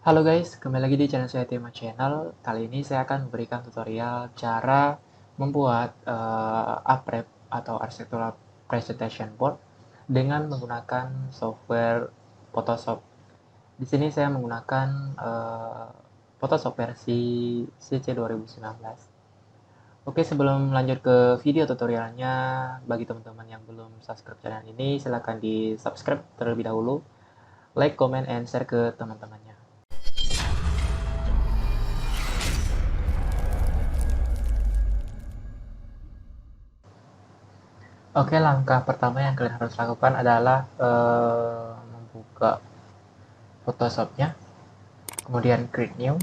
Halo guys, kembali lagi di channel saya Tema Channel. Kali ini saya akan memberikan tutorial cara membuat uprep atau architectural presentation board dengan menggunakan software Photoshop. Di sini saya menggunakan Photoshop versi CC 2019. Oke, sebelum lanjut ke video tutorialnya, bagi teman-teman yang belum subscribe channel ini, silahkan di subscribe terlebih dahulu, like, comment, and share ke teman-temannya. Oke, langkah pertama yang kalian harus lakukan adalah membuka Photoshop-nya, kemudian create new.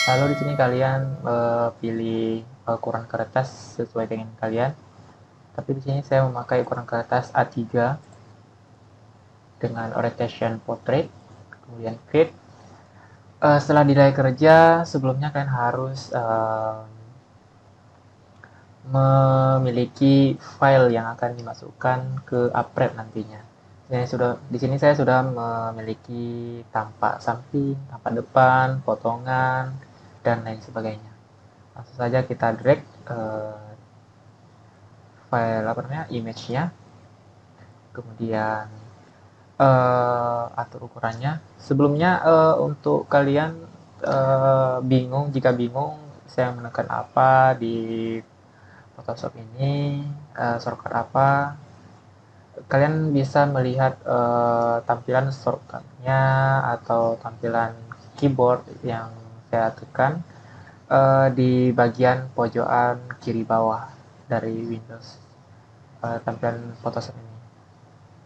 Lalu di sini kalian pilih ukuran kertas sesuai dengan kalian. Tapi di sini saya memakai ukuran kertas A3 dengan orientation portrait, kemudian create. Setelah dimulai kerja, sebelumnya kalian harus memiliki file yang akan dimasukkan ke uprep nantinya. Di sini saya sudah memiliki tampak samping, tampak depan, potongan, dan lain sebagainya. Langsung saja kita drag file image-nya, kemudian atur ukurannya. Sebelumnya untuk kalian jika bingung saya menekan apa di Photoshop ini, shortcut apa, kalian bisa melihat tampilan shortcutnya atau tampilan keyboard yang saya tekan di bagian pojokan kiri bawah dari Windows, tampilan Photoshop ini.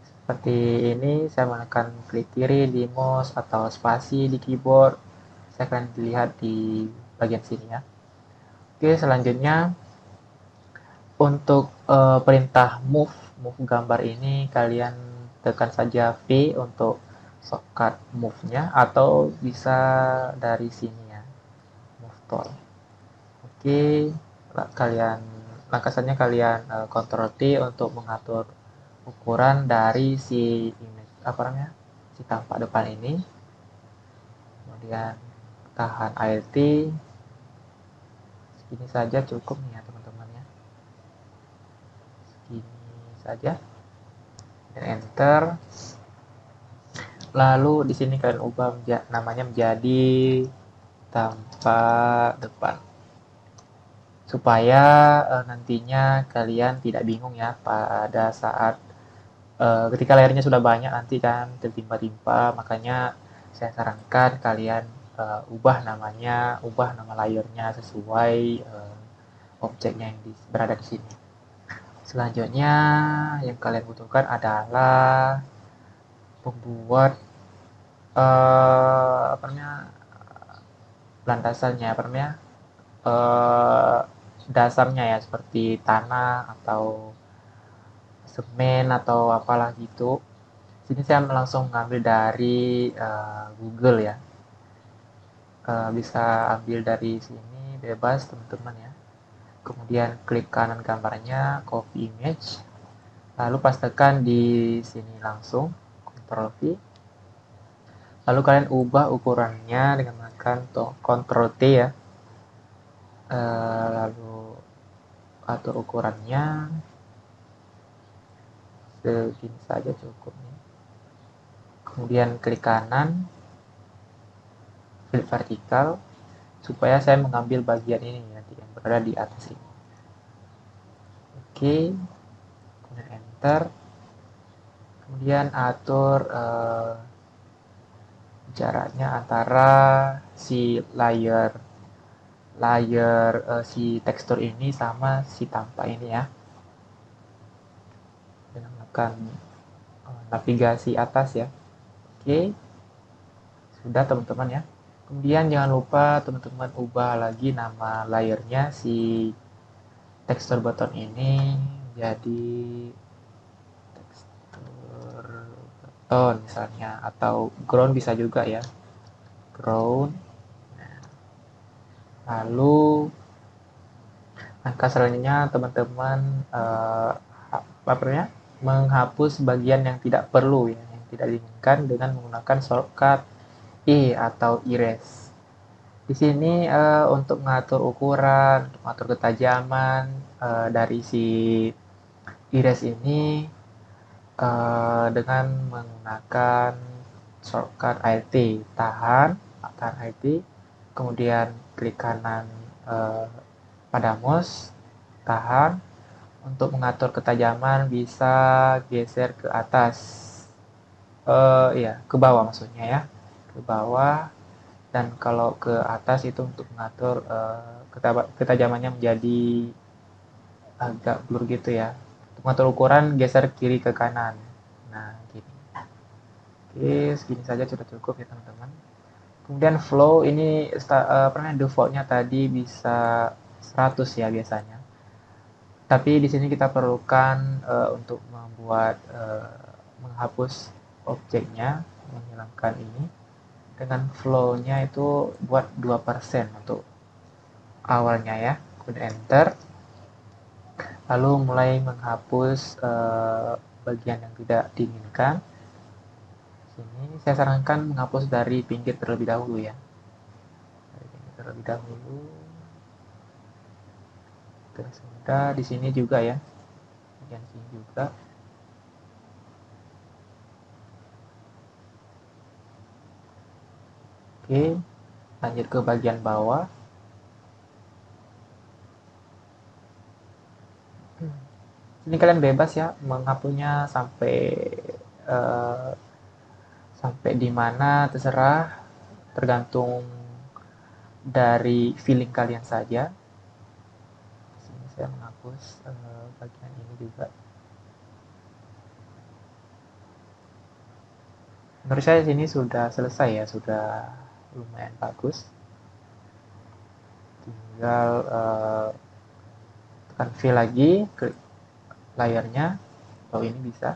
Seperti ini, saya menekan klik kiri di mouse atau spasi di keyboard. Saya akan dilihat di bagian sini ya. Oke, selanjutnya untuk perintah move gambar ini kalian tekan saja V untuk shortcut move-nya atau bisa dari sini ya, move tool. Oke, kalian Ctrl T untuk mengatur ukuran dari si image si tampak depan ini. Kemudian tahan Alt, segini saja cukup nih ya teman-teman ya. Segini saja. Dan enter. Lalu di sini kalian ubah namanya menjadi tampak depan. Supaya nantinya kalian tidak bingung ya pada saat ketika layarnya sudah banyak nanti kan tertimpa-timpa, makanya saya sarankan kalian ubah nama layarnya sesuai objeknya yang berada di sini. Selanjutnya yang kalian butuhkan adalah membuat landasannya, dasarnya ya, seperti tanah atau semen atau apalah gitu. Sini saya langsung mengambil dari Google ya. Bisa ambil dari sini bebas teman-teman ya. Kemudian klik kanan gambarnya, copy image, lalu pastekan di sini langsung, Ctrl V. Lalu kalian ubah ukurannya dengan menekan Ctrl T ya. Lalu atur ukurannya segini saja cukup nih. Kemudian klik kanan, flip vertikal, supaya saya mengambil bagian ini nanti yang berada di atas ini. Oke, kemudian enter. Kemudian atur jaraknya antara si si tekstur ini sama si tampak ini ya, dengan menekan navigasi atas ya. Oke, sudah teman-teman ya. Kemudian jangan lupa teman-teman ubah lagi nama layernya si tekstur button ini jadi tekstur button misalnya, atau ground bisa juga ya, ground. Lalu langkah selanjutnya teman-teman menghapus bagian yang tidak perlu ya, yang tidak diinginkan dengan menggunakan shortcut atau iris. Di sini untuk mengatur ukuran, untuk mengatur ketajaman dari si iris ini dengan menggunakan shortcut Alt, tahan Alt, kemudian klik kanan pada mouse, tahan. Untuk mengatur ketajaman bisa geser ke atas, iya ke bawah maksudnya ya, ke bawah. Dan kalau ke atas itu untuk mengatur ketajamannya menjadi agak blur gitu ya. Untuk mengatur ukuran geser kiri ke kanan. Nah gini. Oke, segini saja sudah cukup ya teman-teman. Kemudian flow ini defaultnya tadi bisa 100 ya biasanya. Tapi di sini kita perlukan untuk menghapus objeknya, menghilangkan ini dengan flow-nya itu buat 2% untuk awalnya ya. Kemudian enter. Lalu mulai menghapus bagian yang tidak diinginkan. Sini saya sarankan menghapus dari pinggir terlebih dahulu ya. Dari pinggir terlebih dahulu. Terus sudah di sini juga ya. Bagian sini juga. Oke, lanjut ke bagian bawah. Ini kalian bebas ya menghapusnya uh, sampai di mana terserah, tergantung dari feeling kalian saja. Di sini saya menghapus bagian ini juga. Menurut saya sini sudah selesai ya, sudah lumayan bagus. Tinggal tekan V lagi, klik layarnya, kalau ini bisa.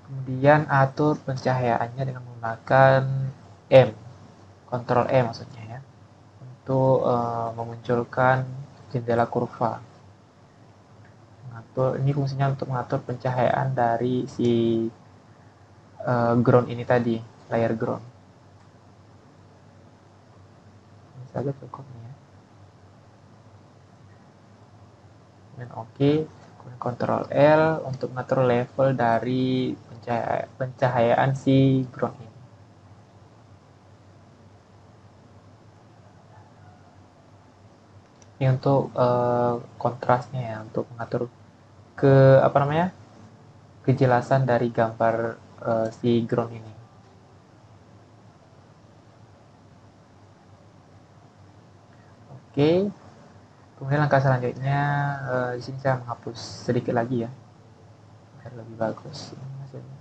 Kemudian atur pencahayaannya dengan menggunakan M, Ctrl M maksudnya ya, untuk memunculkan jendela kurva. Ini fungsinya untuk mengatur pencahayaan dari si ground ini tadi, layer ground. Ini saja cukup nih ya. Dan oke, Ctrl L untuk mengatur level dari pencahayaan si ground ini. Ini untuk kontrasnya ya, untuk mengatur ke apa namanya kejelasan dari gambar si ground ini. Oke, kemudian langkah selanjutnya di sini saya menghapus sedikit lagi ya, biar lebih bagus ini hasilnya.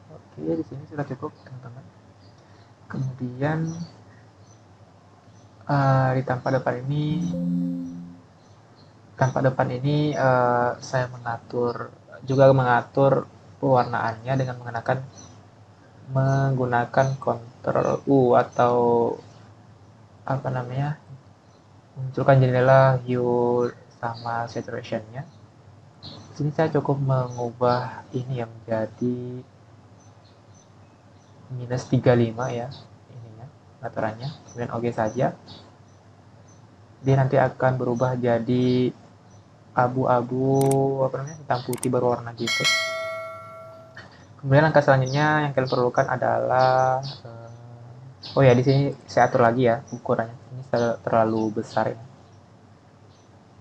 Oke, di sini sudah cukup teman-teman. Kemudian di tampak depan ini saya mengatur pewarnaannya dengan menggunakan Ctrl U atau apa namanya, munculkan jendela hue sama saturation-nya. Sini saya cukup mengubah ini yang menjadi -35 ya, ininya aturannya. Kemudian oke saja. Dia nanti akan berubah jadi abu-abu, apa namanya, hitam putih berwarna gitu. Kemudian langkah selanjutnya yang kalian perlukan adalah oh ya, di sini saya atur lagi ya ukurannya. Ini terlalu besar ya.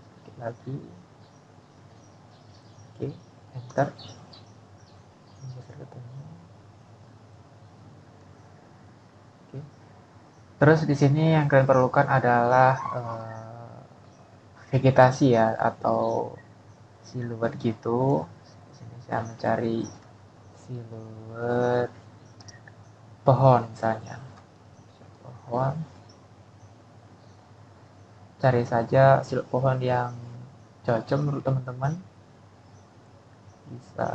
Sedikit lagi. Oke, enter. Oke. Terus di sini yang kalian perlukan adalah vegetasi ya, atau siluet gitu. Di sini saya mencari siluet pohon misalnya. Pohon. Cari saja siluet pohon yang cocok menurut teman-teman. Bisa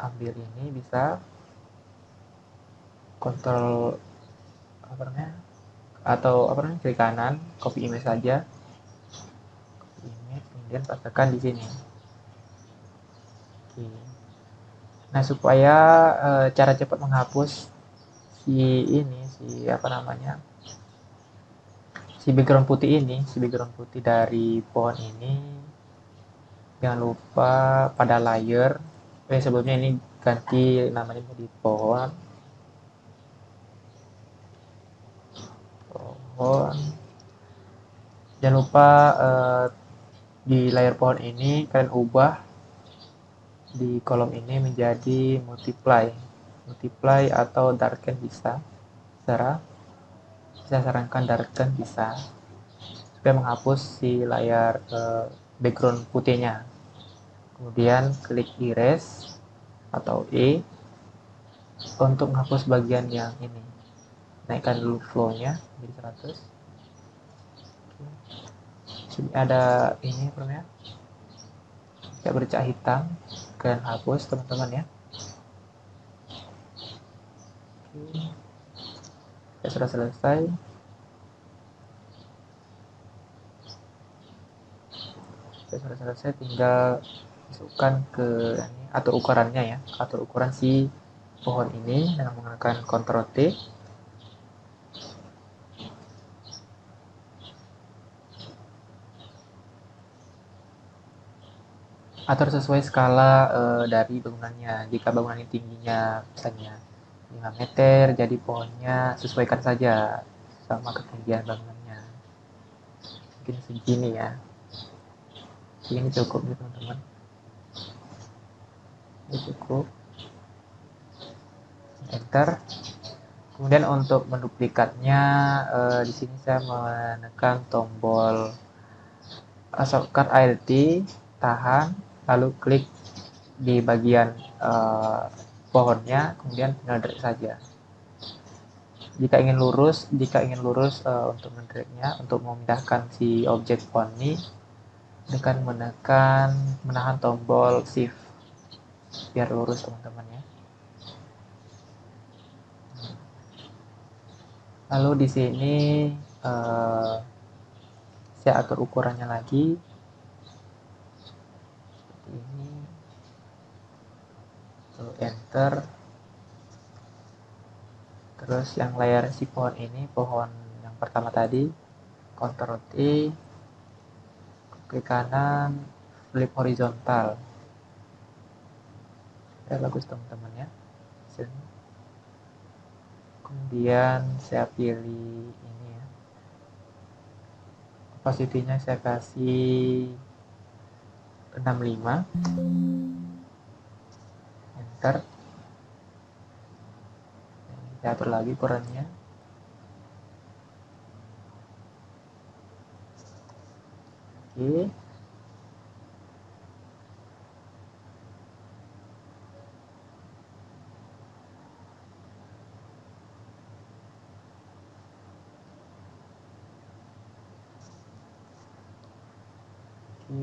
ambil ini, bisa kontrol apa namanya, atau apa namanya, klik kanan, copy image saja, copy image, kemudian pastekan di sini. Oke. Nah, supaya cara cepat menghapus si apa namanya, si background putih dari pohon ini, jangan lupa pada layer. Sebelumnya ini ganti namanya jadi pohon. Jangan lupa di layer pohon ini kalian ubah di kolom ini menjadi multiply atau darken bisa. Saya sarankan darken bisa supaya menghapus si layar background putihnya. Kemudian klik erase atau E untuk menghapus bagian yang ini. Naikkan dulu flow-nya jadi 100. Sini ada ini namanya, kayak bercak hitam, kalian hapus teman-teman ya. Oke, sudah selesai. Sudah selesai, tinggal masukkan ke ini, atur ukurannya ya, atur ukuran si pohon ini dengan menggunakan Ctrl T. Atur sesuai skala dari bangunannya. Jika bangunan ini tingginya misalnya 5 meter, jadi pohonnya sesuaikan saja sama ketinggian bangunannya. Mungkin segini ya. Segini cukup nih teman-teman. Ini cukup. Enter. Kemudian untuk menduplikatnya, di sini saya menekan tombol shortcut Alt, tahan, lalu klik di bagian pohonnya, kemudian tinggal drag saja. Jika ingin lurus untuk mendragnya, untuk memindahkan si objek pohon ini, dengan menahan tombol shift biar lurus teman-teman ya. Lalu di sini saya atur ukurannya lagi seperti ini, lalu enter. Terus yang layar si pohon ini, pohon yang pertama tadi, Ctrl T, klik kanan, flip horizontal. Bagus teman-teman ya. Sini. Kemudian saya pilih ini ya, opacity-nya saya kasih 65, enter. Saya atur lagi ukurannya. Oke.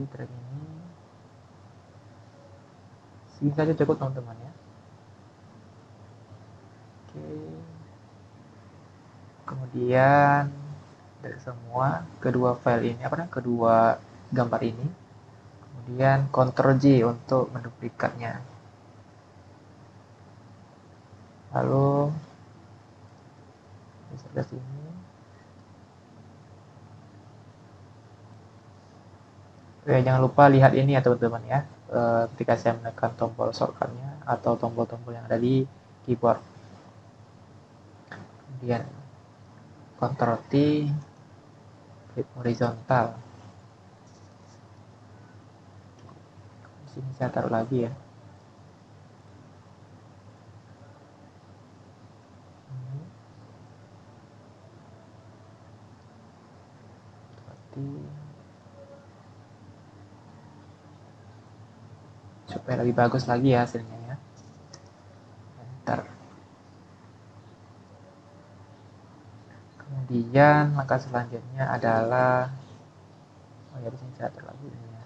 Drag ini. Segini saja cukup teman-teman ya. Oke. Kemudian dari semua kedua file ini kedua gambar ini, kemudian Ctrl J untuk menduplikatnya, lalu geser ke sini. Jangan lupa lihat ini ya teman-teman ya, ketika saya menekan tombol shortcutnya atau tombol-tombol yang ada di keyboard. Kemudian Ctrl T, flip horizontal. Di sini saya taruh lagi ya. Supaya lebih bagus lagi ya hasilnya ya. Enter. Kemudian langkah selanjutnya adalah di sini saya atur lagi ini ya.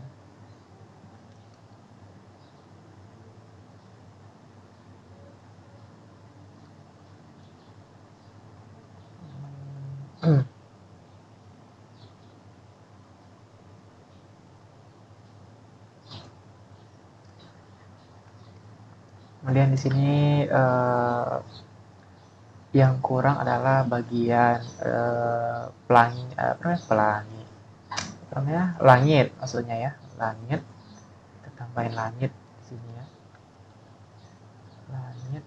Kemudian di sini yang kurang adalah bagian pelangi, apa namanya, pelangi, apa namanya, langit maksudnya ya, langit. Kita tambahin langit di sini ya, langit.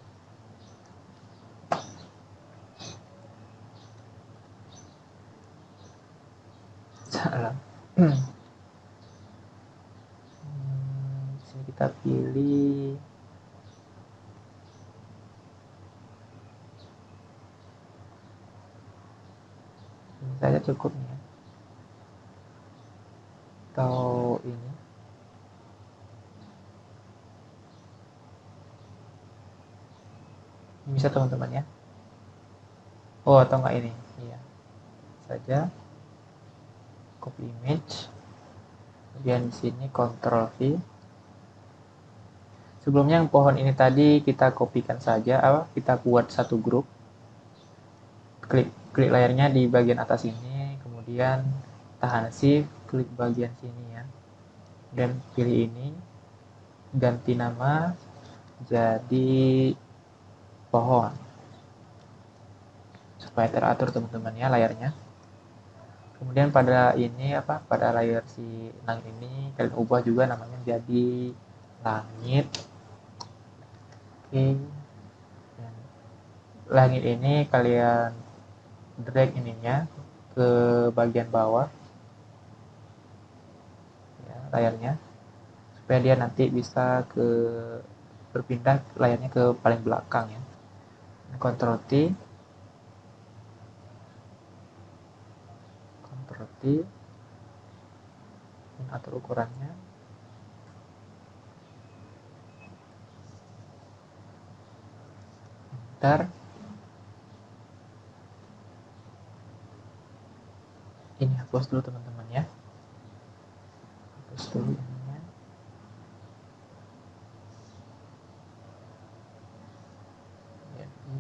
Salah. Di sini kita pilih ini saja cukup nih ya, atau ini bisa teman-teman ya. Oh, atau enggak ini, iya saja, copy image. Kemudian di sini Ctrl V. Sebelumnya yang pohon ini tadi kita kopikan saja, kita buat satu grup. Klik layarnya di bagian atas ini, kemudian tahan shift, klik bagian sini ya, dan pilih ini, ganti nama jadi pohon supaya teratur teman-teman ya layarnya. Kemudian pada ini pada layar si langit ini kalian ubah juga namanya jadi langit. Oke. Dan langit ini kalian drag ininya ke bagian bawah ya, layarnya, supaya dia nanti bisa berpindah layarnya ke paling belakang ya. Ctrl T, Ctrl T, dan atur ukurannya. Enter. Ini hapus dulu teman-teman ya. Hapus dulu ininya. Jadi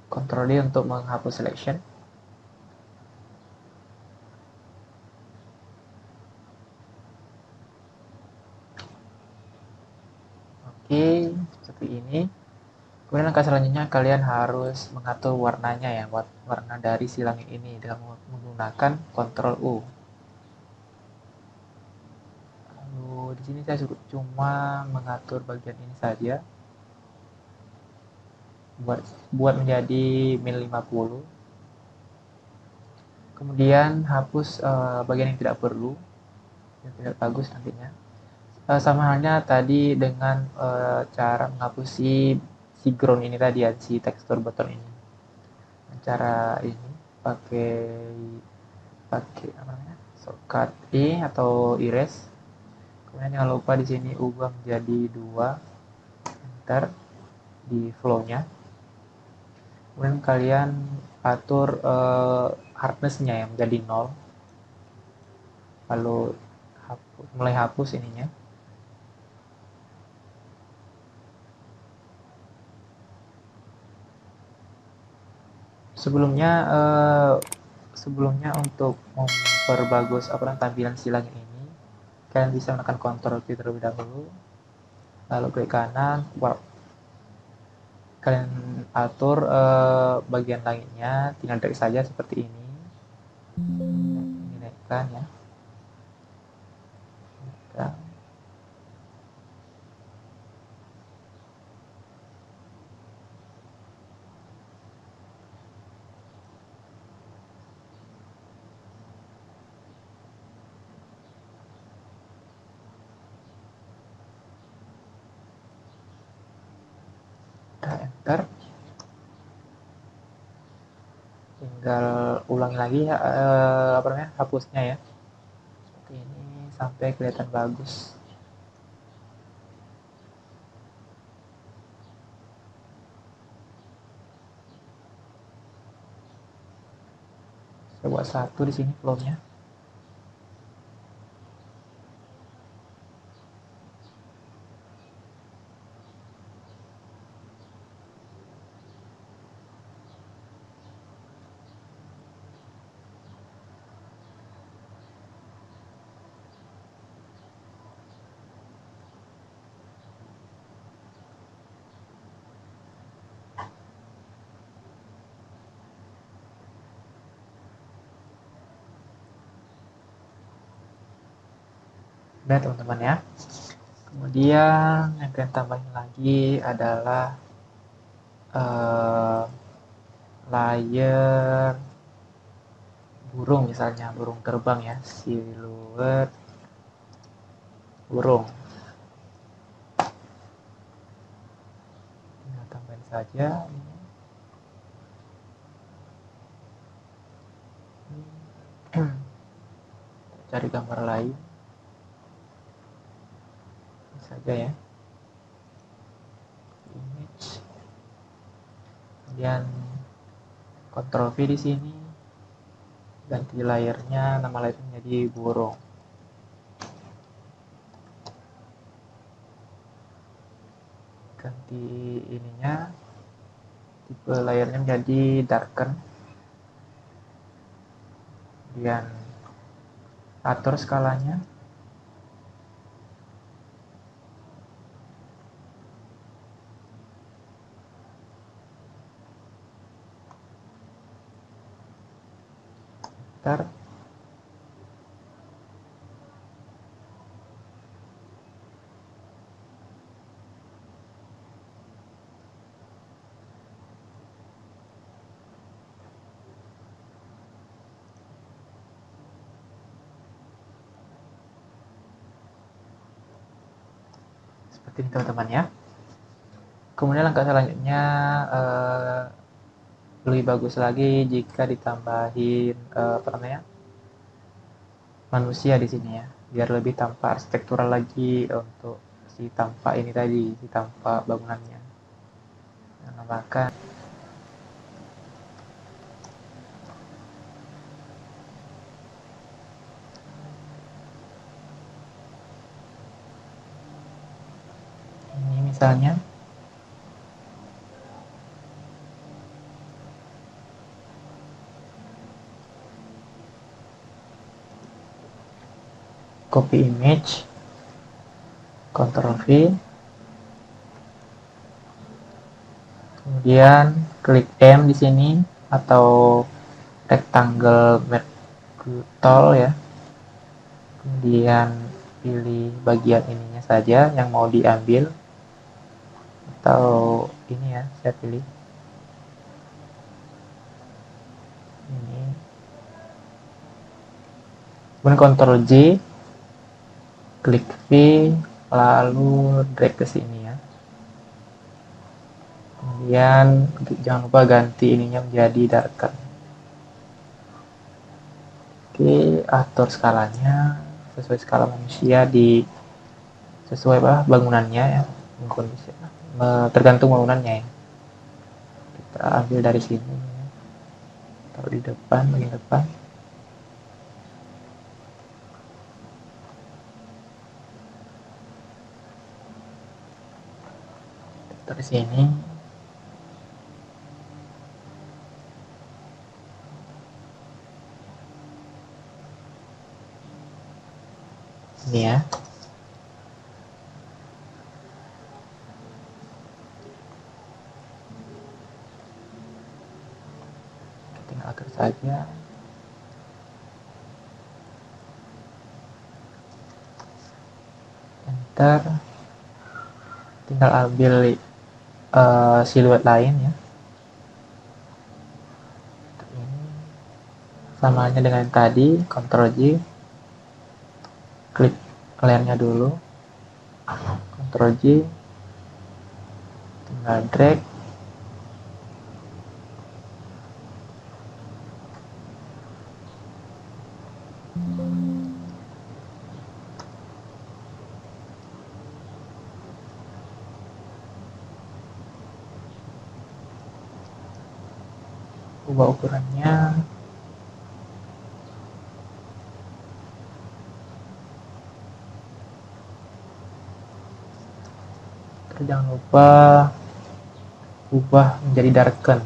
Ctrl D untuk menghapus selection. Oke, seperti ini. Kemudian langkah selanjutnya kalian harus mengatur warnanya ya, warna dari si langit ini dengan menggunakan Ctrl U. Lalu di sini saya cuma mengatur bagian ini saja, buat menjadi min 50. Kemudian hapus bagian yang tidak perlu, yang tidak bagus nantinya. Sama halnya tadi dengan cara menghapus si ground ini tadi ya, si tekstur botol ini. Cara ini pakai pakai apa namanya, shortcut E atau erase. Kemudian jangan lupa di sini ubah menjadi 2, enter di flow-nya. Kemudian kalian atur hardness-nya ya menjadi 0. Lalu mulai hapus ininya. Sebelumnya untuk memperbagus tampilan si langit ini, kalian bisa menekan Ctrl V terlebih dahulu, lalu klik kanan, warp. Kalian atur bagian langitnya, tinggal drag saja seperti ini. Ini naikkan ya. Naikkan. Enter. Tinggal ulangi lagi ya, hapusnya ya. Seperti ini sampai kelihatan bagus. Saya buat satu di sini flow-nya. Udah teman-teman ya. Kemudian yang kalian tambahin lagi adalah layer burung, misalnya burung terbang ya, siluet burung. Tinggal tambahin saja ini. Cari gambar lain ini saja ya, image, kemudian Ctrl V di sini, ganti layernya, nama layernya menjadi burung. Ganti ininya, tipe layernya menjadi darken, kemudian atur skalanya, ntar seperti ini teman-teman ya. Kemudian langkah selanjutnya lebih bagus lagi jika ditambahin manusia di sini ya, biar lebih tampak arsitektural lagi untuk si tampak ini tadi, si tampak bangunannya. Menambahkan ini misalnya, copy image, Ctrl V, kemudian klik M di sini atau rectangle merge tool ya, kemudian pilih bagian ininya saja yang mau diambil, atau ini ya, saya pilih ini, kemudian Ctrl J, klik V, lalu drag ke sini ya. Kemudian jangan lupa ganti ininya menjadi darker. Oke, atur skalanya sesuai skala manusia di sesuai bangunannya ya, tergantung bangunannya ya. Kita ambil dari sini, taruh di depan, bagian depan. Dari sini. Ini ya. Tinggal atur saja. Enter. Tinggal ambil siluet lain ya. Sama halnya dengan tadi, Ctrl J, klik layernya dulu, Ctrl J, tinggal drag, ubah ukurannya, terus jangan lupa ubah menjadi darken.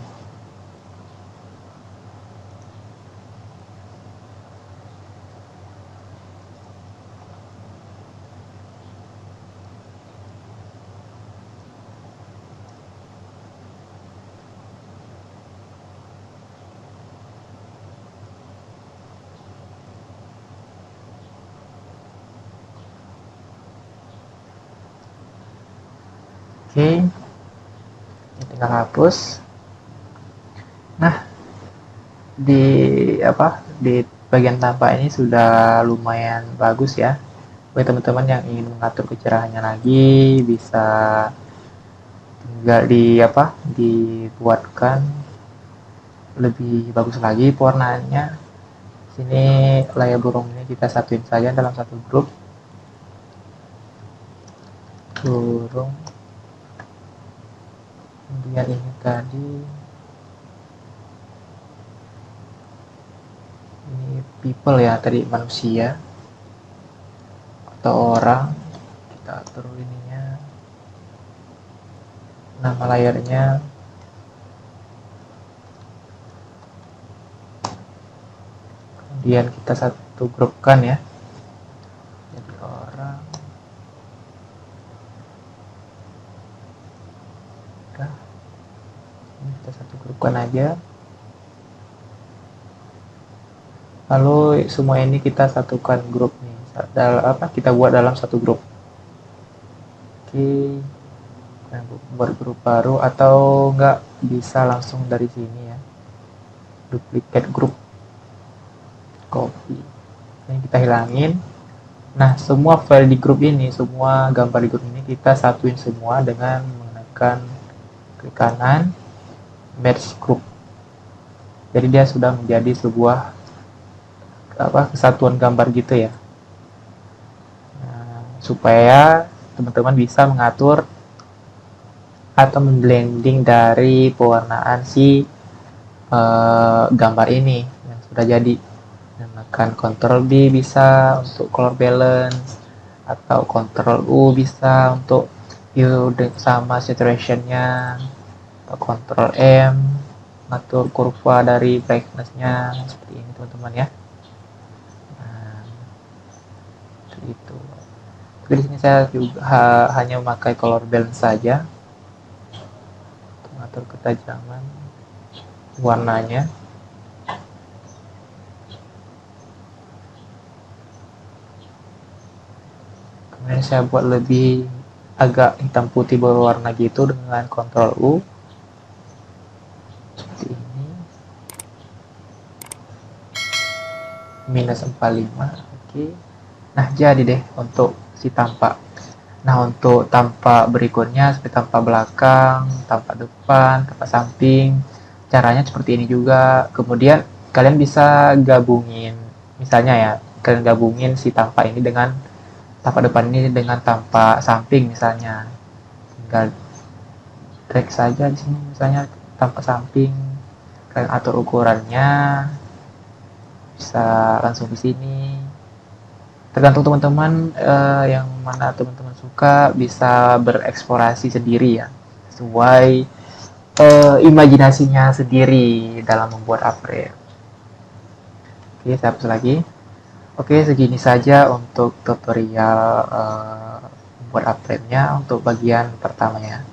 Oke, ini tinggal hapus. Nah, di bagian tampak ini sudah lumayan bagus ya. Bagi teman-teman yang ingin mengatur kecerahannya lagi, bisa tinggal dibuatkan lebih bagus lagi pewarnaannya. Sini layar burung ini kita satuin saja dalam satu grup. Burung. Kemudian ini tadi. Ini people ya, tadi manusia atau orang. Kita atur ininya. Nama layarnya. Kemudian kita satu grupkan ya. Jadi orang. Udah. Ini kita satu grupkan aja. Lalu semua ini kita satukan grup nih. Kita buat dalam satu grup. Oke. Buat grup baru atau enggak bisa langsung dari sini ya. Duplicate grup. Copy. Ini kita hilangin. Nah, semua file di grup ini, semua gambar di grup ini kita satuin semua dengan menekan klik kanan merge group. Jadi dia sudah menjadi sebuah kesatuan gambar gitu ya. Nah, supaya teman-teman bisa mengatur atau memblending dari pewarnaan si gambar ini yang sudah jadi. Menekan Ctrl B bisa untuk color balance, atau Ctrl U bisa untuk view sama saturation-nya, atau Ctrl M ngatur kurva dari brightness-nya seperti ini teman-teman ya. Itu. Tapi di sini saya juga hanya memakai color balance saja untuk mengatur ketajaman warnanya. Kemudian saya buat lebih agak hitam putih berwarna gitu dengan Ctrl U seperti ini. -45. Oke. Nah, jadi deh untuk si tampak. Nah, untuk tampak berikutnya seperti tampak belakang, tampak depan, tampak samping. Caranya seperti ini juga. Kemudian kalian bisa gabungin, misalnya ya, kalian gabungin si tampak ini dengan tampak depan ini dengan tampak samping misalnya. Tinggal drag saja di sini misalnya tampak samping. Kalian atur ukurannya. Bisa langsung di sini. Tergantung teman-teman yang mana teman-teman suka, bisa bereksplorasi sendiri ya, sesuai imajinasinya sendiri dalam membuat april. Oke, saya hapus lagi. Oke, segini saja untuk tutorial membuat aprilnya untuk bagian pertamanya.